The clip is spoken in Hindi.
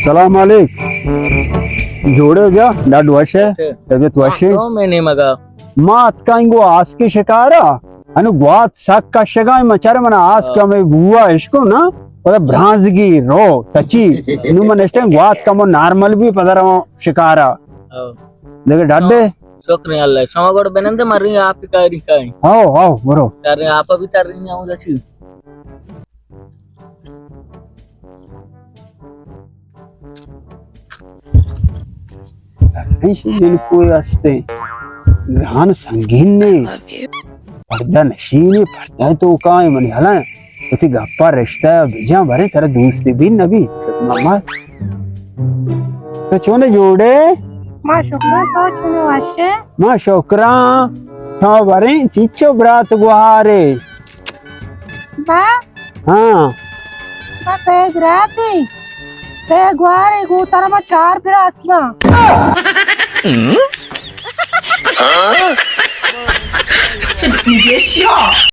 सलाम वालेक जोड़े जा डाड वशे तबीयत वशे मैंने मगा मात कांगो आस के शिकारा अनु ग्वात सक का शगाय मचारे मना आस का में बुआ इसको ना पदा भ्रांजगी रो तची नु मन एस्टे ग्वात का मो नॉर्मल भी पदरमो शिकारा देखे डाडे शुक्रिया अल्लाह समगोड़ बेनंदे मरी आप कारी काई आओ बरो तारे आप भी तारे नहीं आऊं लची ऐसी दिन कोई असते ग्रहण संगीन ने पर्दा नशीने पर्दा है तो काहे मने हला उती गप्पा रिश्ता भेजा भरे तेरे दोस्ती भी नबी मामा तो चोने जोड़े मां शुक्रा तो चुने वाशे मां शुक्रा था भरे चिच्चो ब्रात गुहारे बा हाँ बा तेज राती ते गुआरे को तारा में 4 फिर आत्मा你别笑。